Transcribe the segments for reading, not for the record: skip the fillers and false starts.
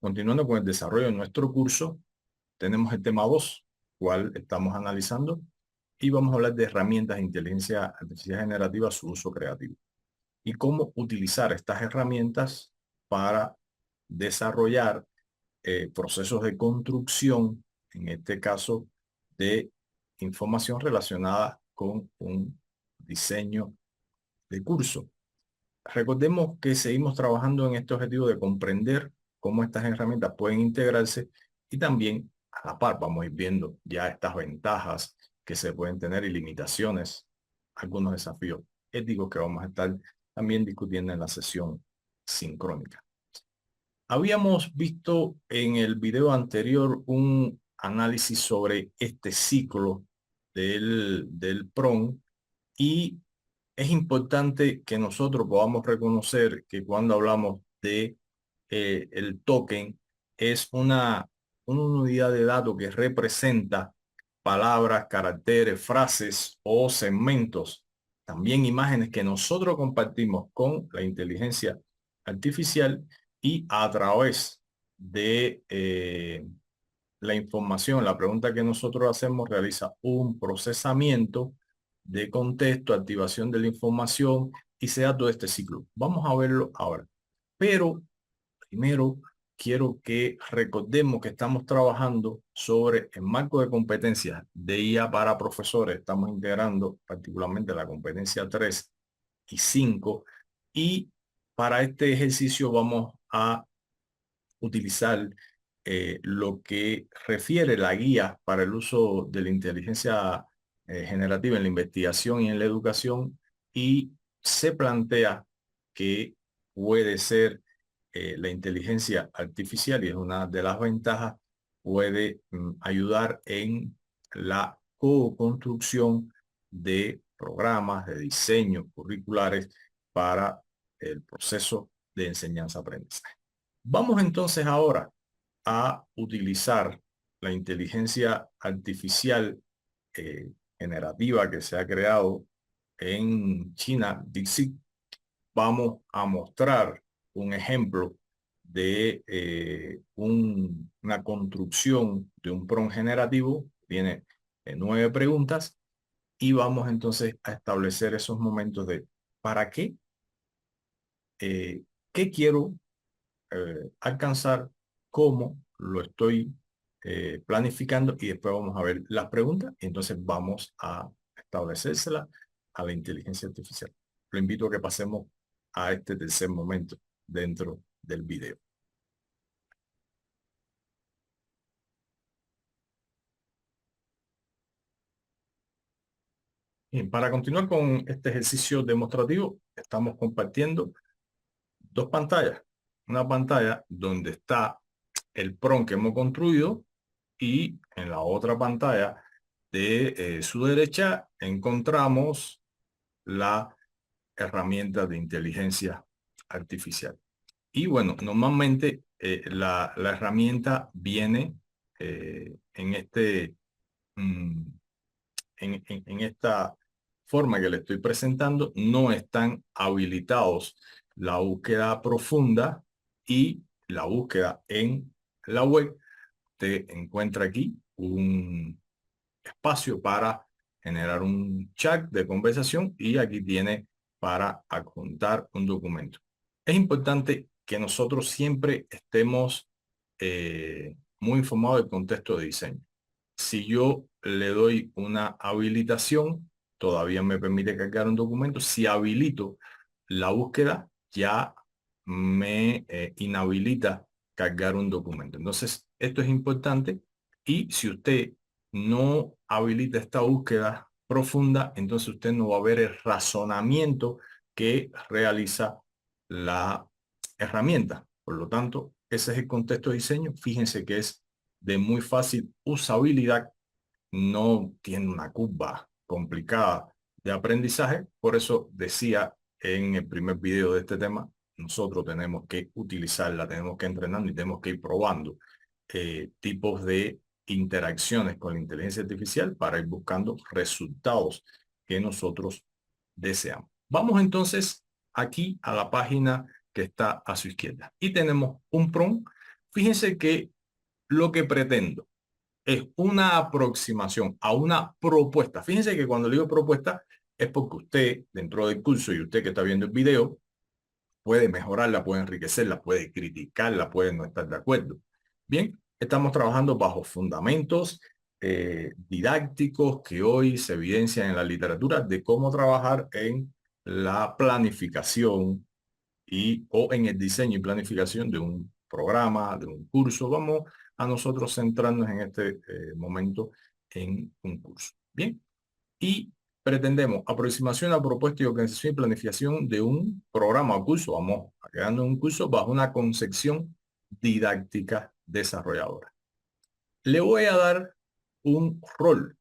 Continuando con el desarrollo de nuestro curso, tenemos el tema 2, cual estamos analizando, y vamos a hablar de herramientas de inteligencia artificial generativa, su uso creativo, y cómo utilizar estas herramientas para desarrollar procesos de construcción, en este caso de información relacionada con un diseño de curso. Recordemos que seguimos trabajando en este objetivo de comprender cómo estas herramientas pueden integrarse y también a la par vamos a ir viendo ya estas ventajas que se pueden tener y limitaciones, algunos desafíos éticos que vamos a estar también discutiendo en la sesión sincrónica. Habíamos visto en el video anterior un análisis sobre este ciclo del PRON y es importante que nosotros podamos reconocer que cuando hablamos de el token es una unidad de datos que representa palabras, caracteres, frases o segmentos, también imágenes que nosotros compartimos con la inteligencia artificial y a través de la información, la pregunta que nosotros hacemos realiza un procesamiento de contexto, activación de la información y se da todo este ciclo. Vamos a verlo ahora. Pero primero quiero que recordemos que estamos trabajando sobre el marco de competencias de IA para profesores. Estamos integrando particularmente la competencia 3 y 5 y para este ejercicio vamos a utilizar lo que refiere la guía para el uso de la inteligencia generativa en la investigación y en la educación y se plantea que puede ser la inteligencia artificial y es una de las ventajas, puede ayudar en la co-construcción de programas de diseño curriculares para el proceso de enseñanza-aprendizaje. Vamos entonces ahora a utilizar la inteligencia artificial generativa que se ha creado en China, DeepSeek. Vamos a mostrar un ejemplo de una construcción de un prompt generativo. Tiene 9 preguntas y vamos entonces a establecer esos momentos de ¿para qué? ¿Qué quiero alcanzar, cómo lo estoy planificando y después vamos a ver las preguntas y entonces vamos a establecérsela a la inteligencia artificial. Lo invito a que pasemos a este tercer momento dentro del video. Bien, para continuar con este ejercicio demostrativo, estamos compartiendo dos pantallas. Una pantalla donde está el prompt que hemos construido y en la otra pantalla de su derecha encontramos la herramienta de inteligencia artificial. Y bueno, normalmente la herramienta viene en en esta forma que le estoy presentando. No están habilitados la búsqueda profunda y la búsqueda en la web. Te encuentra aquí un espacio para generar un chat de conversación y aquí tiene para adjuntar un documento. Es importante que nosotros siempre estemos muy informados del contexto de diseño. Si yo le doy una habilitación, todavía me permite cargar un documento. Si habilito la búsqueda, ya me inhabilita cargar un documento. Entonces, esto es importante y si usted no habilita esta búsqueda profunda, entonces usted no va a ver el razonamiento que realiza la herramienta. Por lo tanto, ese es el contexto de diseño. Fíjense que es de muy fácil usabilidad, no tiene una curva complicada de aprendizaje. Por eso decía en el primer video de este tema, nosotros tenemos que utilizarla, tenemos que entrenarnos y tenemos que ir probando tipos de interacciones con la inteligencia artificial para ir buscando resultados que nosotros deseamos. Vamos entonces aquí a la página que está a su izquierda y tenemos un prompt. Fíjense que lo que pretendo es una aproximación a una propuesta. Fíjense que cuando le digo propuesta es porque usted, dentro del curso, y usted que está viendo el video, puede mejorarla, puede enriquecerla, puede criticarla, puede no estar de acuerdo. Bien, estamos trabajando bajo fundamentos didácticos que hoy se evidencian en la literatura de cómo trabajar en la planificación o en el diseño y planificación de un programa, de un curso. Vamos a nosotros centrarnos en este momento en un curso. Bien, y pretendemos aproximación a propuesta y organización y planificación de un programa o curso. Vamos a quedarnos en un curso bajo una concepción didáctica desarrolladora. Le voy a dar un rol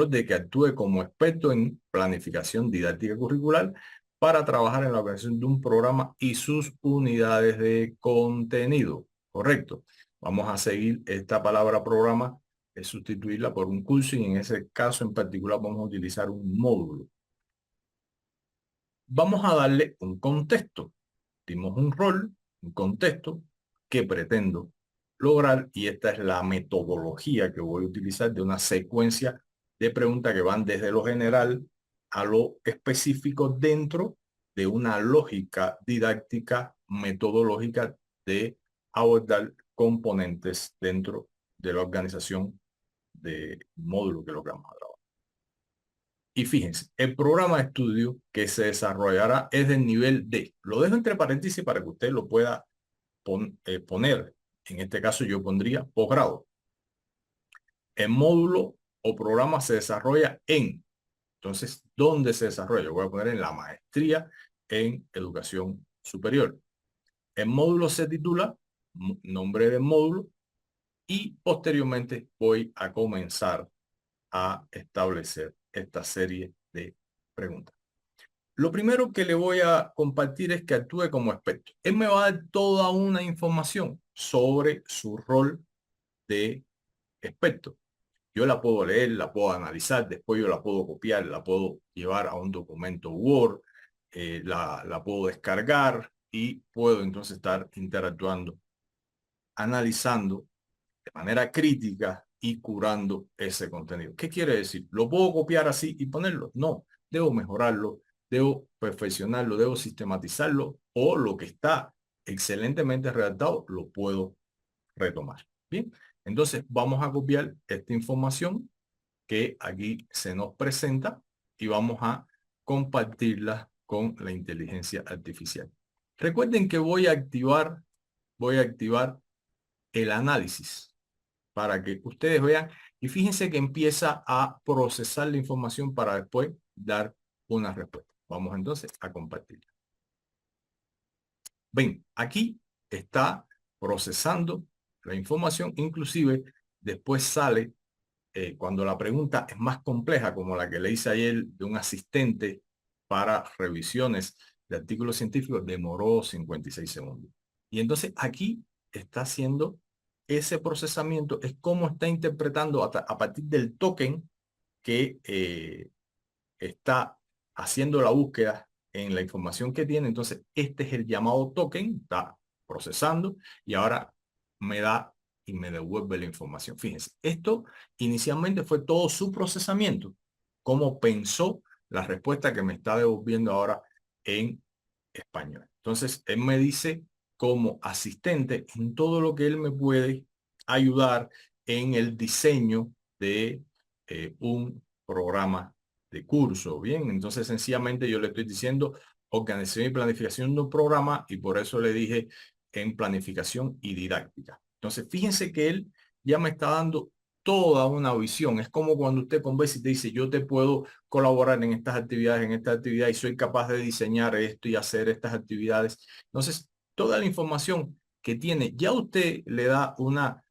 de que actúe como experto en planificación didáctica curricular para trabajar en la organización de un programa y sus unidades de contenido. Correcto. Vamos a seguir esta palabra programa, es sustituirla por un curso y en ese caso en particular vamos a utilizar un módulo. Vamos a darle un contexto. Dimos un rol, un contexto que pretendo lograr y esta es la metodología que voy a utilizar de una secuencia de preguntas que van desde lo general a lo específico dentro de una lógica didáctica metodológica de abordar componentes dentro de la organización de módulo que logramos a trabajar. Y fíjense, el programa de estudio que se desarrollará es del nivel D. Lo dejo entre paréntesis para que usted lo pueda poner. En este caso yo pondría posgrado. El módulo o programa se desarrolla en. Entonces, ¿dónde se desarrolla? Voy a poner en la maestría en educación superior. El módulo se titula nombre del módulo y posteriormente voy a comenzar a establecer esta serie de preguntas. Lo primero que le voy a compartir es que actúe como experto. Él me va a dar toda una información sobre su rol de experto. Yo la puedo leer, la puedo analizar, después yo la puedo copiar, la puedo llevar a un documento Word, la puedo descargar y puedo entonces estar interactuando, analizando de manera crítica y curando ese contenido. ¿Qué quiere decir? ¿Lo puedo copiar así y ponerlo? No, debo mejorarlo, debo perfeccionarlo, debo sistematizarlo o lo que está excelentemente redactado lo puedo retomar. Bien, entonces vamos a copiar esta información que aquí se nos presenta y vamos a compartirla con la inteligencia artificial. Recuerden que voy a activar el análisis para que ustedes vean y fíjense que empieza a procesar la información para después dar una respuesta. Vamos entonces a compartirla. Ven, aquí está procesando la información, inclusive después sale cuando la pregunta es más compleja, como la que le hice ayer de un asistente para revisiones de artículos científicos, demoró 56 segundos. Y entonces aquí está haciendo ese procesamiento, es cómo está interpretando a partir del token que está haciendo la búsqueda en la información que tiene. Entonces, este es el llamado token, está procesando y ahora me da y me devuelve la información. Fíjense, esto inicialmente fue todo su procesamiento, cómo pensó la respuesta que me está devolviendo ahora en español. Entonces, él me dice como asistente en todo lo que él me puede ayudar en el diseño de un programa de curso. Bien, entonces sencillamente yo le estoy diciendo organización y planificación de un programa y por eso le dije en planificación y didáctica. Entonces, fíjense que él ya me está dando toda una visión. Es como cuando usted conversa y te dice, yo te puedo colaborar en esta actividad y soy capaz de diseñar esto y hacer estas actividades. Entonces, toda la información que tiene, ya usted le da una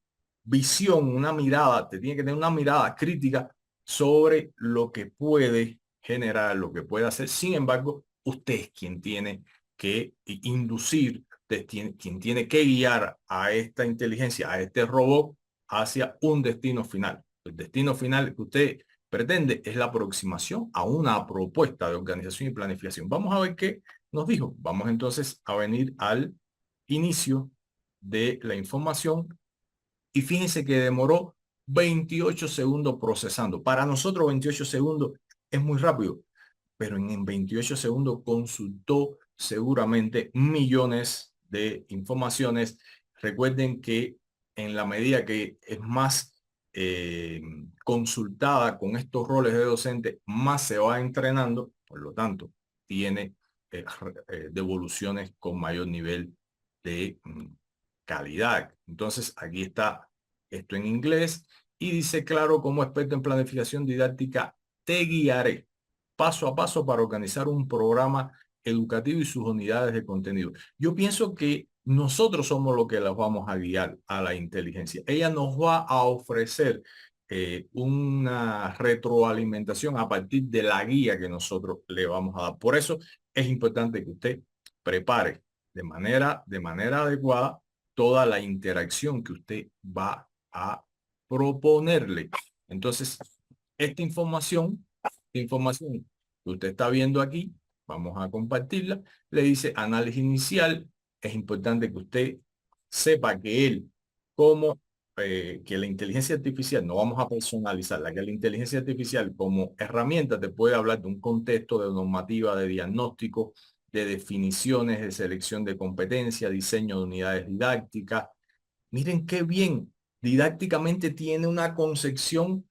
visión, una mirada, te tiene que tener una mirada crítica sobre lo que puede generar, lo que puede hacer. Sin embargo, usted es quien tiene que inducir, quien tiene que guiar a esta inteligencia, a este robot, hacia un destino final. El destino final que usted pretende es la aproximación a una propuesta de organización y planificación. Vamos a ver qué nos dijo. Vamos entonces a venir al inicio de la información y fíjense que demoró 28 segundos procesando. Para nosotros 28 segundos es muy rápido, pero en 28 segundos consultó seguramente millones de informaciones. Recuerden que en la medida que es más consultada con estos roles de docente, más se va entrenando, por lo tanto, tiene devoluciones con mayor nivel de calidad. Entonces, aquí está esto en inglés y dice, claro, como experto en planificación didáctica, te guiaré paso a paso para organizar un programa educativo y sus unidades de contenido. Yo pienso que nosotros somos los que las vamos a guiar a la inteligencia. Ella nos va a ofrecer una retroalimentación a partir de la guía que nosotros le vamos a dar. Por eso es importante que usted prepare de manera adecuada toda la interacción que usted va a proponerle. Entonces, esta información que usted está viendo aquí, vamos a compartirla, le dice análisis inicial. Es importante que usted sepa que que la inteligencia artificial, no vamos a personalizarla, que la inteligencia artificial como herramienta te puede hablar de un contexto, de normativa, de diagnóstico, de definiciones, de selección de competencia, diseño de unidades didácticas. Miren qué bien, didácticamente tiene una concepción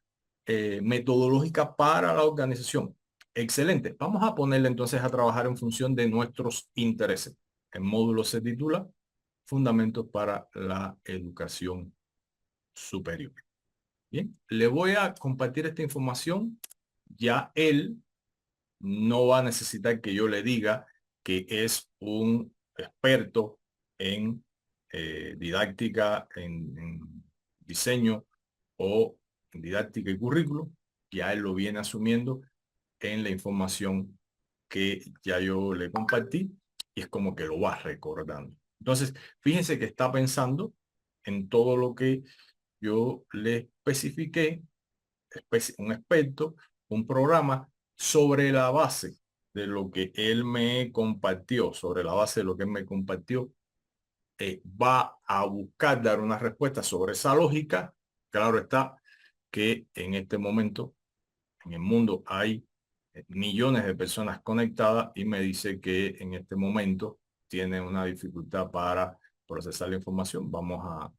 metodológica para la organización. Excelente. Vamos a ponerle entonces a trabajar en función de nuestros intereses. El módulo se titula Fundamentos para la Educación Superior. Bien, le voy a compartir esta información. Ya él no va a necesitar que yo le diga que es un experto en didáctica, en diseño o en didáctica y currículo. Ya él lo viene asumiendo en la información que ya yo le compartí y es como que lo va recordando. Entonces, fíjense que está pensando en todo lo que yo le especifiqué, un experto, un programa sobre la base de lo que él me compartió, sobre la base de lo que él me compartió, va a buscar dar una respuesta sobre esa lógica. Claro está que en este momento en el mundo hay millones de personas conectadas y me dice que en este momento tiene una dificultad para procesar la información. Vamos a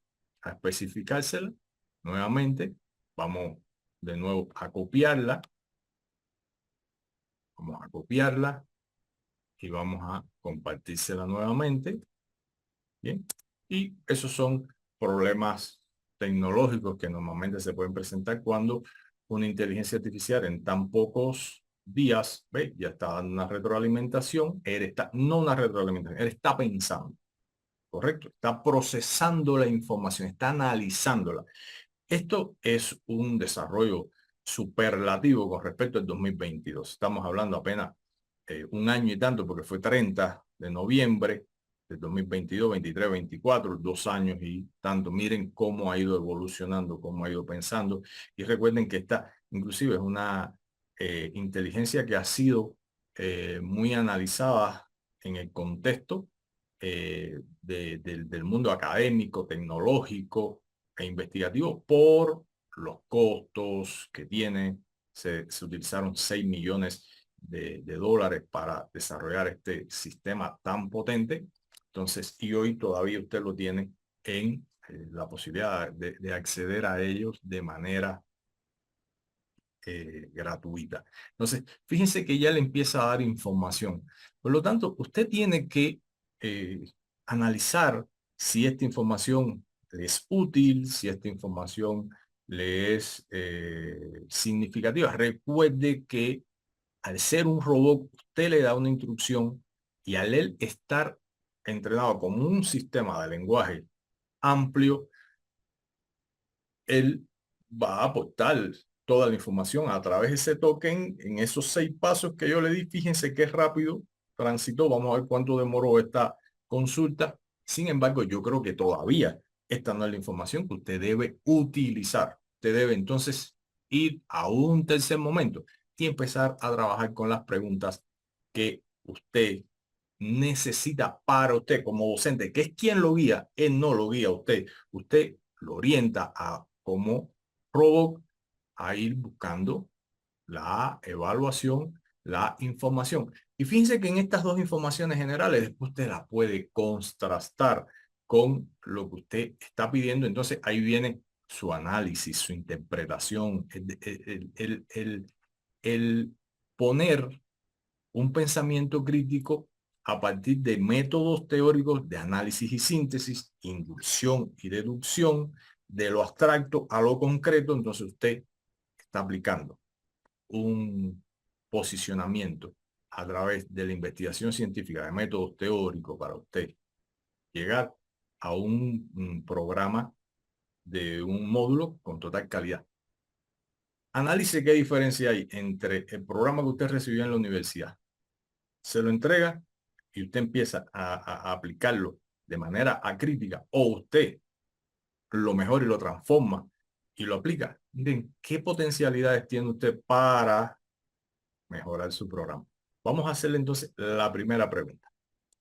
especificársela nuevamente. Vamos de nuevo a copiarla. Vamos a copiarla y vamos a compartírsela nuevamente. Bien. Y esos son problemas tecnológicos que normalmente se pueden presentar cuando una inteligencia artificial en tan pocos días, ¿ve? Ya está dando una retroalimentación. Él está, no una retroalimentación, él está pensando, ¿correcto? Está procesando la información, está analizándola. Esto es un desarrollo superlativo con respecto al 2022. Estamos hablando apenas un año y tanto, porque fue 30 de noviembre del 2022, 23, 24, 2 años y tanto. Miren cómo ha ido evolucionando, cómo ha ido pensando. Y recuerden que esta inclusive es una inteligencia que ha sido muy analizada en el contexto del mundo académico, tecnológico e investigativo por los costos que tiene. Se utilizaron 6 millones de dólares para desarrollar este sistema tan potente. Entonces, y hoy todavía usted lo tiene en la posibilidad de acceder a ellos de manera gratuita. Entonces, fíjense que ya le empieza a dar información. Por lo tanto, usted tiene que eh, analizar si esta información le es útil, si esta información le es significativa. Recuerde que al ser un robot, usted le da una instrucción y al él estar entrenado como un sistema de lenguaje amplio, él va a aportar toda la información a través de ese token en esos 6 pasos que yo le di. Fíjense qué rápido transitó. Vamos a ver cuánto demoró esta consulta. Sin embargo, yo creo que todavía esta no es la información que usted debe utilizar. Usted debe entonces ir a un tercer momento y empezar a trabajar con las preguntas que usted necesita para usted como docente, que es quien lo guía, él no lo guía a usted. Usted lo orienta a como robot a ir buscando la evaluación, la información. Y fíjense que en estas dos informaciones generales después usted la puede contrastar con lo que usted está pidiendo. Entonces ahí viene su análisis, su interpretación, el poner un pensamiento crítico a partir de métodos teóricos de análisis y síntesis, inducción y deducción, de lo abstracto a lo concreto. Entonces usted está aplicando un posicionamiento a través de la investigación científica de métodos teóricos para usted llegar a un programa de un módulo con total calidad. Analice qué diferencia hay entre el programa que usted recibió en la universidad, se lo entrega y usted empieza a aplicarlo de manera acrítica, o usted lo mejora y lo transforma y lo aplica. Miren, ¿qué potencialidades tiene usted para mejorar su programa? Vamos a hacerle entonces la primera pregunta.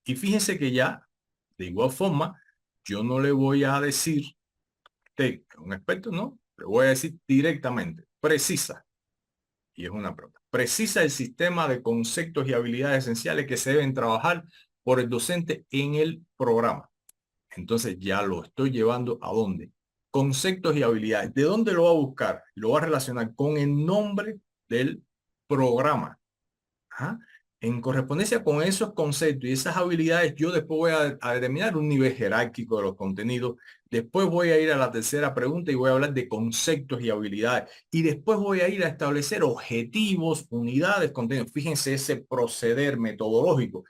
Y fíjense que ya, de igual forma, yo no le voy a decir, usted es un experto, no, le voy a decir directamente, precisa, y es una pregunta, precisa el sistema de conceptos y habilidades esenciales que se deben trabajar por el docente en el programa. Entonces ya lo estoy llevando ¿a dónde? Conceptos y habilidades. ¿De dónde lo va a buscar? Lo va a relacionar con el nombre del programa. Ajá. En correspondencia con esos conceptos y esas habilidades, yo después voy a determinar un nivel jerárquico de los contenidos. Después voy a ir a la tercera pregunta y voy a hablar de conceptos y habilidades. Y después voy a ir a establecer objetivos, unidades, contenidos. Fíjense ese proceder metodológico.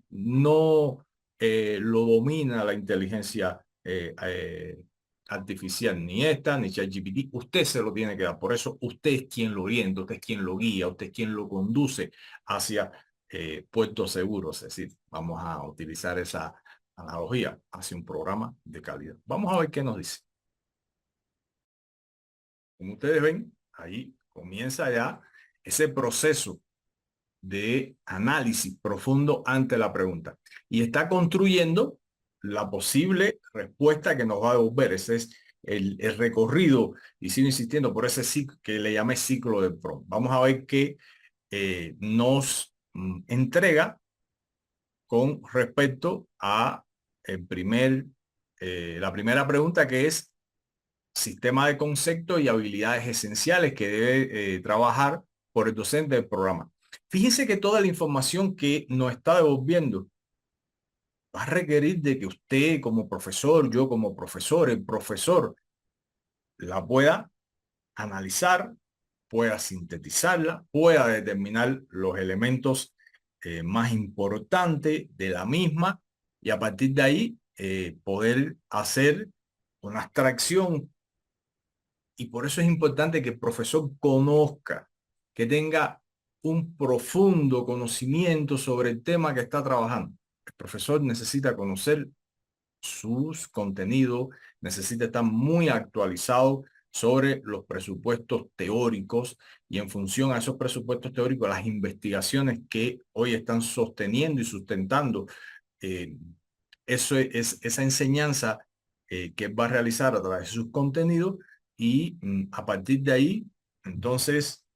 No lo domina la inteligencia artificial, ni esta, ni ChatGPT. Usted se lo tiene que dar. Por eso usted es quien lo orienta, usted es quien lo guía, usted es quien lo conduce hacia puertos seguros. Es decir, vamos a utilizar esa analogía hacia un programa de calidad. Vamos a ver qué nos dice. Como ustedes ven, ahí comienza ya ese proceso de análisis profundo ante la pregunta y está construyendo la posible respuesta que nos va a devolver. Ese es el recorrido, y sigo insistiendo por ese ciclo que le llamé ciclo de prompt. Vamos a ver qué nos entrega con respecto a la primera pregunta, que es sistema de conceptos y habilidades esenciales que debe trabajar por el docente del programa. Fíjense que toda la información que nos está devolviendo va a requerir de que usted como profesor, yo como profesor, el profesor, la pueda analizar, pueda sintetizarla, pueda determinar los elementos más importantes de la misma y a partir de ahí poder hacer una abstracción. Y por eso es importante que el profesor conozca, que tenga un profundo conocimiento sobre el tema que está trabajando. El profesor necesita conocer sus contenidos, necesita estar muy actualizado sobre los presupuestos teóricos y en función a esos presupuestos teóricos, las investigaciones que hoy están sosteniendo y sustentando eh, esa enseñanza que va a realizar a través de sus contenidos y a partir de ahí, entonces,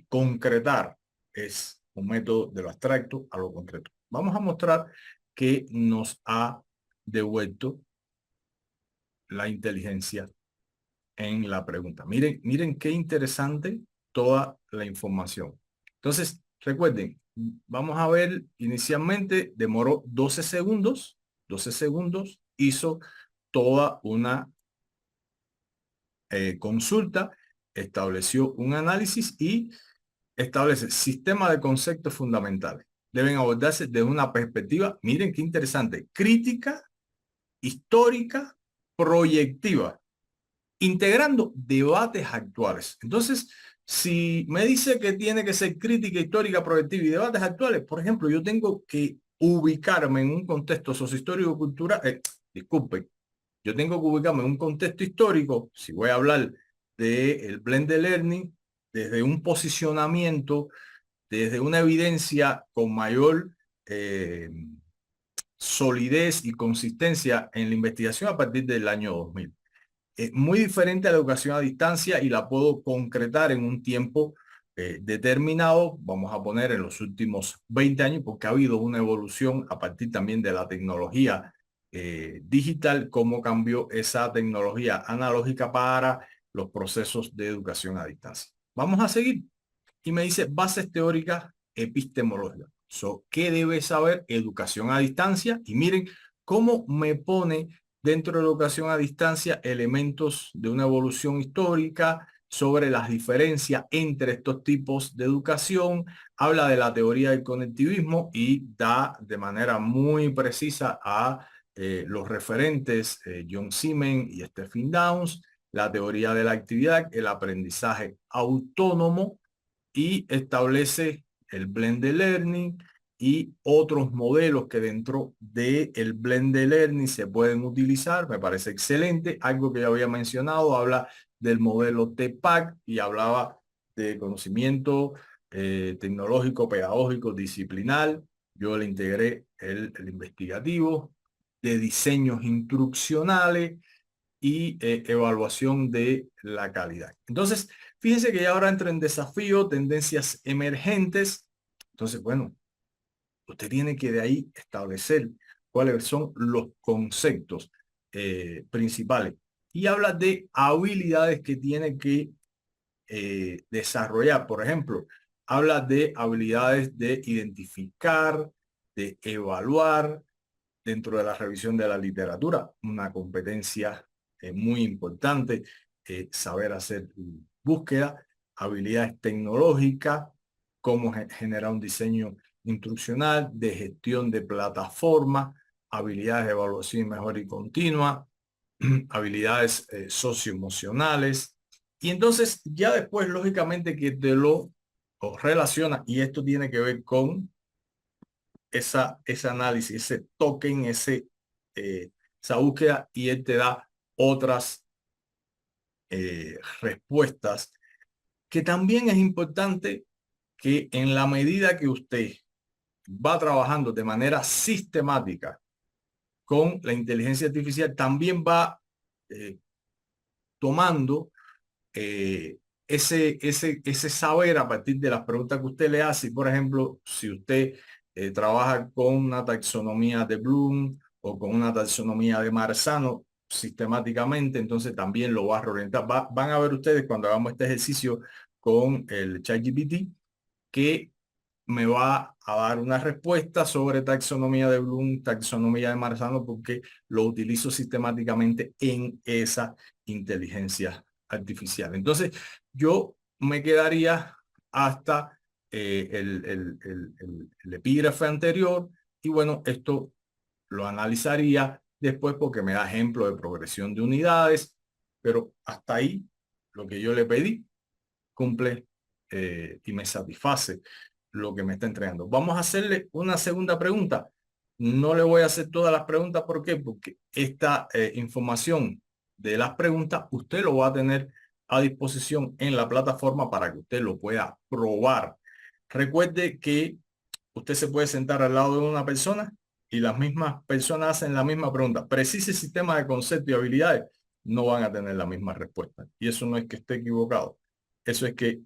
concretar es un método de lo abstracto a lo concreto. Vamos a mostrar que nos ha devuelto la inteligencia en la pregunta. Miren, miren qué interesante toda la información. Entonces, recuerden, vamos a ver, inicialmente demoró 12 segundos, 12 segundos, hizo toda una consulta, estableció un análisis y establece sistema de conceptos fundamentales. Deben abordarse desde una perspectiva, miren qué interesante, crítica, histórica, proyectiva, integrando debates actuales. Entonces, si me dice que tiene que ser crítica, histórica, proyectiva y debates actuales, por ejemplo, yo tengo que ubicarme en un contexto sociohistórico cultural, disculpen, yo tengo que ubicarme en un contexto histórico, si voy a hablar del blended learning, desde un posicionamiento, desde una evidencia con mayor solidez y consistencia en la investigación a partir del año 2000. Muy diferente a la educación a distancia y la puedo concretar en un tiempo determinado, vamos a poner en los últimos 20 años, porque ha habido una evolución a partir también de la tecnología digital, cómo cambió esa tecnología analógica para los procesos de educación a distancia. Vamos a seguir. Y me dice bases teóricas epistemológicas. ¿Qué debe saber educación a distancia? Y miren cómo me pone dentro de la educación a distancia elementos de una evolución histórica sobre las diferencias entre estos tipos de educación. Habla de la teoría del conectivismo y da de manera muy precisa a los referentes John Seaman y Stephen Downes, la teoría de la actividad, el aprendizaje autónomo, y establece el blended learning y otros modelos que dentro del blended learning se pueden utilizar. Me parece excelente. Algo que ya había mencionado, habla del modelo TPACK y hablaba de conocimiento tecnológico, pedagógico, disciplinar. Yo le integré el investigativo, de diseños instruccionales y evaluación de la calidad. Entonces, fíjense que ya ahora entra en desafío, tendencias emergentes. Entonces, bueno, usted tiene que de ahí establecer cuáles son los conceptos principales. Y habla de habilidades que tiene que desarrollar. Por ejemplo, habla de habilidades de identificar, de evaluar, dentro de la revisión de la literatura, una competencia muy importante, saber hacer búsqueda, habilidades tecnológicas, cómo generar un diseño instruccional, de gestión de plataforma, habilidades de evaluación mejor y continua, habilidades socioemocionales. Y entonces ya después, lógicamente, que te lo relaciona, y esto tiene que ver con ese análisis, ese token, esa búsqueda, y él te da otras respuestas, que también es importante que en la medida que usted va trabajando de manera sistemática con la inteligencia artificial, también va eh, tomando ese saber a partir de las preguntas que usted le hace. Por ejemplo, si usted trabaja con una taxonomía de Bloom o con una taxonomía de Marzano sistemáticamente, entonces también lo va a reorientar. Van a ver ustedes cuando hagamos este ejercicio con el ChatGPT que me va a dar una respuesta sobre taxonomía de Bloom, taxonomía de Marzano, porque lo utilizo sistemáticamente en esa inteligencia artificial. Entonces, yo me quedaría hasta el epígrafe anterior, y bueno, esto lo analizaría después porque me da ejemplo de progresión de unidades, pero hasta ahí lo que yo le pedí cumple y me satisface lo que me está entregando. Vamos a hacerle una segunda pregunta. No le voy a hacer todas las preguntas. ¿Por qué? Porque esta información de las preguntas usted lo va a tener a disposición en la plataforma para que usted lo pueda probar. Recuerde que usted se puede sentar al lado de una persona y las mismas personas hacen la misma pregunta. Precise sistema de conceptos y habilidades, no van a tener la misma respuesta. Y eso no es que esté equivocado. Eso es que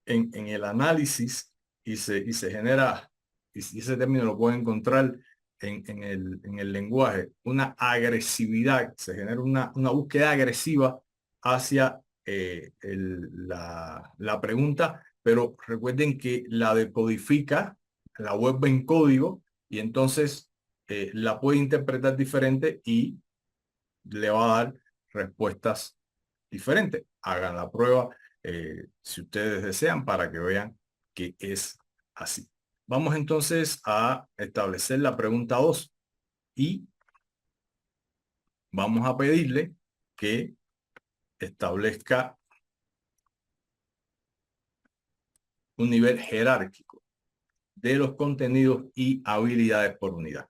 en el análisis y se genera, y ese término lo puede encontrar en el lenguaje, una agresividad, se genera una búsqueda agresiva hacia la pregunta, pero recuerden que la decodifica, la vuelve en código, y entonces la puede interpretar diferente y le va a dar respuestas diferentes. Hagan la prueba si ustedes desean para que vean que es así. Vamos entonces a establecer la pregunta 2 y vamos a pedirle que establezca un nivel jerárquico de los contenidos y habilidades por unidad.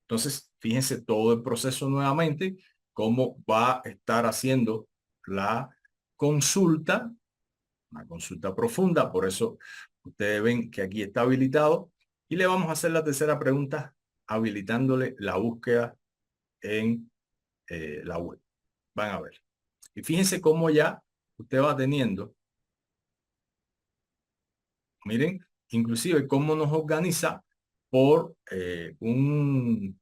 Entonces, fíjense todo el proceso nuevamente, cómo va a estar haciendo la consulta, una consulta profunda. Por eso ustedes ven que aquí está habilitado, y le vamos a hacer la tercera pregunta habilitándole la búsqueda en la web. Van a ver. Y fíjense cómo ya usted va teniendo, miren, inclusive cómo nos organiza por una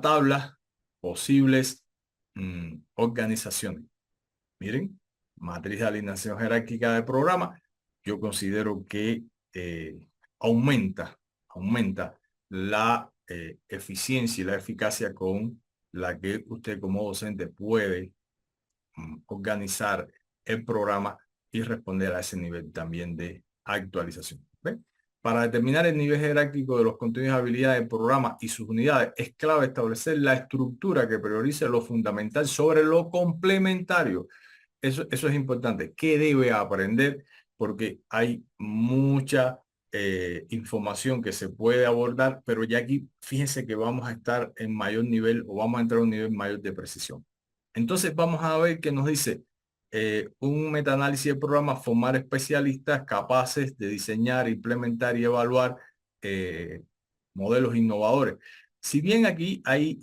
tabla posibles organizaciones. Miren, matriz de alineación jerárquica del programa. Yo considero que aumenta, aumenta la eficiencia y la eficacia con la que usted como docente puede organizar el programa y responder a ese nivel también de actualización. ¿Ven? Para determinar el nivel jerárquico de los contenidos y habilidades del programa y sus unidades, es clave establecer la estructura que priorice lo fundamental sobre lo complementario. Eso es importante. ¿Qué debe aprender? Porque hay mucha información que se puede abordar, pero ya aquí fíjense que vamos a estar en mayor nivel o vamos a entrar a un nivel mayor de precisión. Entonces vamos a ver qué nos dice un metaanálisis del programa, formar especialistas capaces de diseñar, implementar y evaluar eh, modelos innovadores. Si bien aquí hay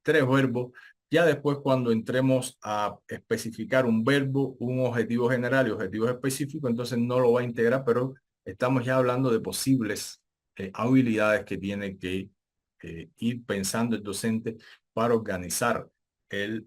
tres verbos, ya después cuando entremos a especificar un verbo, un objetivo general y objetivos específicos, entonces no lo va a integrar, pero estamos ya hablando de posibles habilidades que tiene que ir pensando el docente para organizar el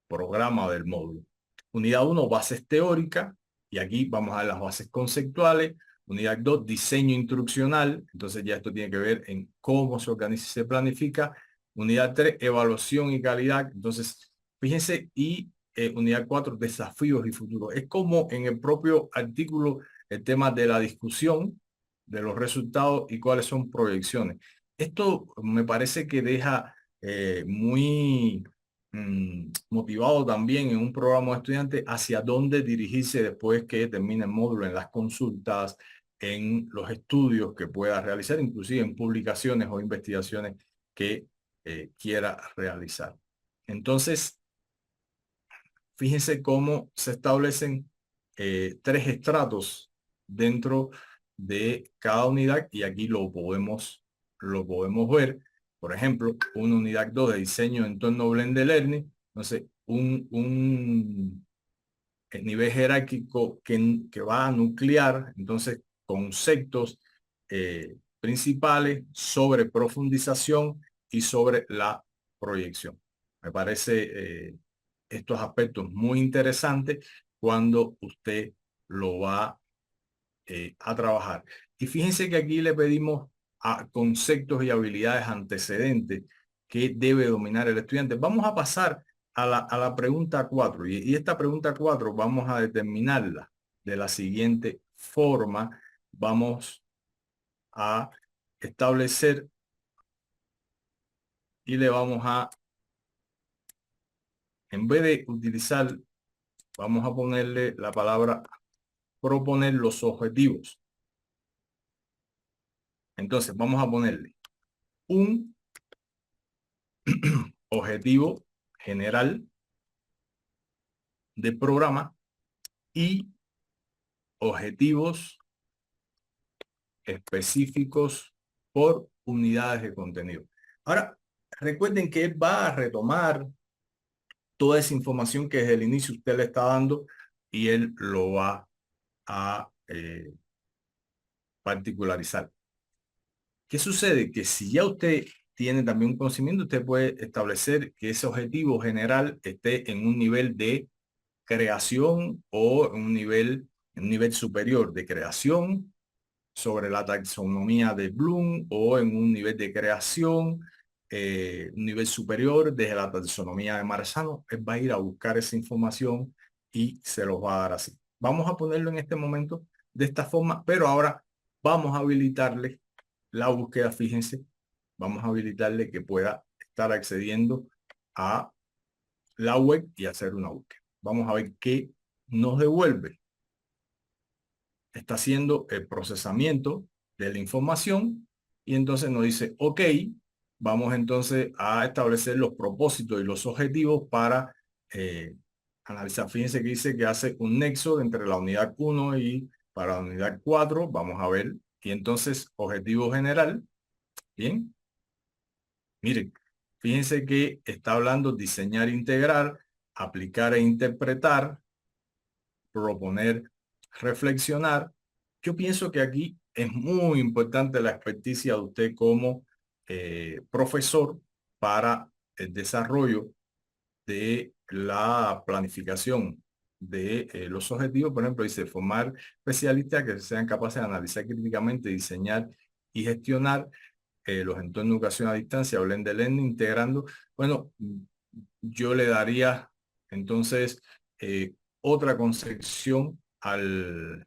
programa del módulo. Unidad 1, bases teóricas, y aquí vamos a ver las bases conceptuales. Unidad 2, diseño instruccional, entonces ya esto tiene que ver en cómo se organiza y se planifica. Unidad 3, evaluación y calidad, entonces fíjense, y unidad 4, desafíos y futuro. Es como en el propio artículo el tema de la discusión de los resultados y cuáles son proyecciones. Esto me parece que deja muy motivado también en un programa de estudiantes hacia dónde dirigirse después que termine el módulo, en las consultas, en los estudios que pueda realizar, inclusive en publicaciones o investigaciones que quiera realizar. Entonces, fíjense cómo se establecen tres estratos dentro de cada unidad y aquí lo podemos ver. Por ejemplo, una unidad 2 de diseño en entorno Blended Learning. Entonces, un nivel jerárquico que va a nuclear, entonces, conceptos principales sobre profundización y sobre la proyección. Me parece estos aspectos muy interesantes cuando usted lo va a trabajar. Y fíjense que aquí le pedimos a conceptos y habilidades antecedentes que debe dominar el estudiante. Vamos a pasar a la pregunta 4 y esta pregunta 4 vamos a determinarla de la siguiente forma. Vamos a establecer y le vamos a, en vez de utilizar, vamos a ponerle la palabra proponer los objetivos. Entonces vamos a ponerle un objetivo general de programa y objetivos específicos por unidades de contenido. Ahora, recuerden que él va a retomar toda esa información que desde el inicio usted le está dando y él lo va a particularizar. ¿Qué sucede? Que si ya usted tiene también un conocimiento, usted puede establecer que ese objetivo general esté en un nivel de creación o en un nivel superior de creación sobre la taxonomía de Bloom o en un nivel de creación, un nivel superior desde la taxonomía de Marzano. Él va a ir a buscar esa información y se los va a dar así. Vamos a ponerlo en este momento de esta forma, pero ahora vamos a habilitarle la búsqueda, fíjense, vamos a habilitarle que pueda estar accediendo a la web y hacer una búsqueda. Vamos a ver qué nos devuelve. Está haciendo el procesamiento de la información y entonces nos dice, ok, vamos entonces a establecer los propósitos y los objetivos para analizar. Fíjense que dice que hace un nexo entre la unidad 1 y para la unidad 4. Vamos a ver Y entonces, objetivo general, bien, miren, fíjense que está hablando diseñar, integrar, aplicar e interpretar, proponer, reflexionar. Yo pienso que aquí es muy importante la experticia de usted como profesor para el desarrollo de la planificación de los objetivos. Por ejemplo, dice formar especialistas que sean capaces de analizar críticamente, diseñar y gestionar los entornos de educación a distancia o blended learning, integrando. Bueno, yo le daría entonces otra concepción al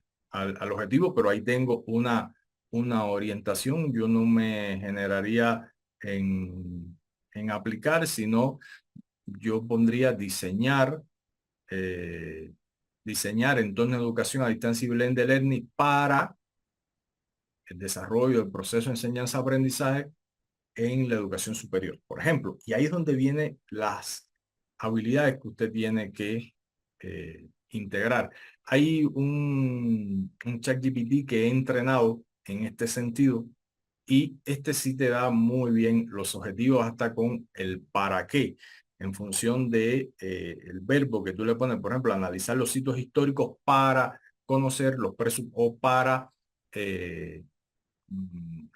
objetivo, pero ahí tengo una orientación. Yo no me generaría en aplicar, sino yo pondría eh, diseñar entornos de educación a distancia y blended learning para el desarrollo del proceso de enseñanza-aprendizaje en la educación superior, por ejemplo. Y ahí es donde vienen las habilidades que usted tiene que integrar. Hay un ChatGPT que he entrenado en este sentido y este sí te da muy bien los objetivos hasta con el para qué en función de el verbo que tú le pones, por ejemplo, analizar los sitios históricos para conocer los presupuestos o para eh,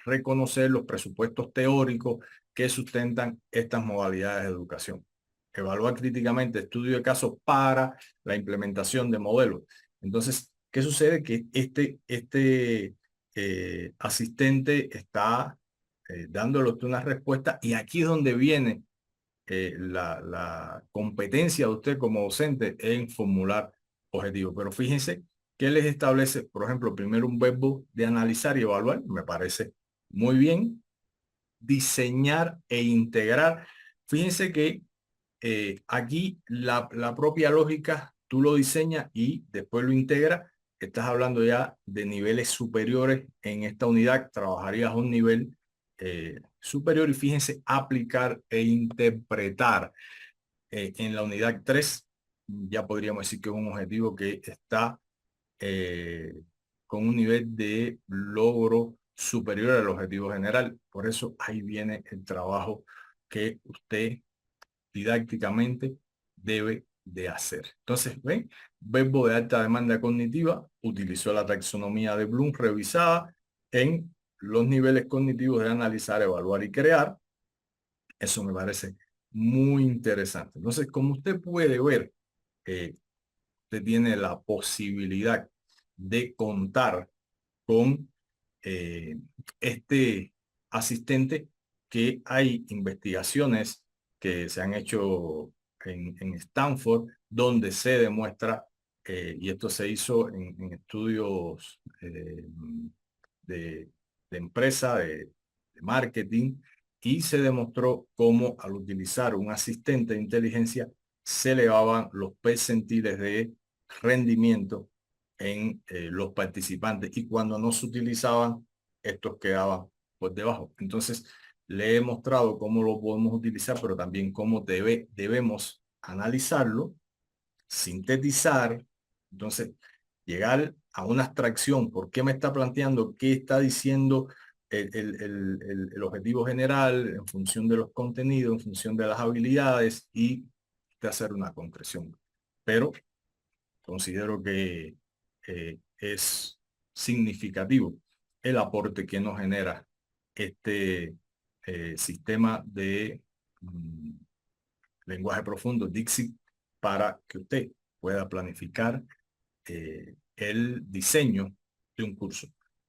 reconocer los presupuestos teóricos que sustentan estas modalidades de educación. Evaluar críticamente estudio de casos para la implementación de modelos. Entonces, ¿qué sucede? Que este asistente está dándole una respuesta y aquí es donde viene la competencia de usted como docente en formular objetivos. Pero fíjense que les establece, por ejemplo, primero un verbo de analizar y evaluar, me parece muy bien, diseñar e integrar. Fíjense que aquí la propia lógica, tú lo diseñas y después lo integras. Estás hablando ya de niveles superiores. En esta unidad trabajarías a un nivel superior y fíjense, aplicar e interpretar. En la unidad 3 ya podríamos decir que es un objetivo que está eh, con un nivel de logro superior al objetivo general. Por eso ahí viene el trabajo que usted didácticamente debe de hacer. Entonces, ¿ven? Verbo de alta demanda cognitiva, utilizó la taxonomía de Bloom revisada en los niveles cognitivos de analizar, evaluar y crear. Eso me parece muy interesante. Entonces, como usted puede ver, eh, usted tiene la posibilidad de contar con este asistente, que hay investigaciones que se han hecho en Stanford donde se demuestra, y esto se hizo en estudios de, de empresa, de marketing, y se demostró cómo al utilizar un asistente de inteligencia se elevaban los percentiles de rendimiento en los participantes y cuando no se utilizaban, estos quedaban por debajo. Entonces, le he mostrado cómo lo podemos utilizar, pero también cómo debemos analizarlo, sintetizar, entonces llegar a una abstracción. ¿Por qué me está planteando qué está diciendo el objetivo general en función de los contenidos, en función de las habilidades y de hacer una concreción? Pero considero que es significativo el aporte que nos genera este sistema de lenguaje profundo, Dixit, para que usted pueda planificar el diseño de un curso.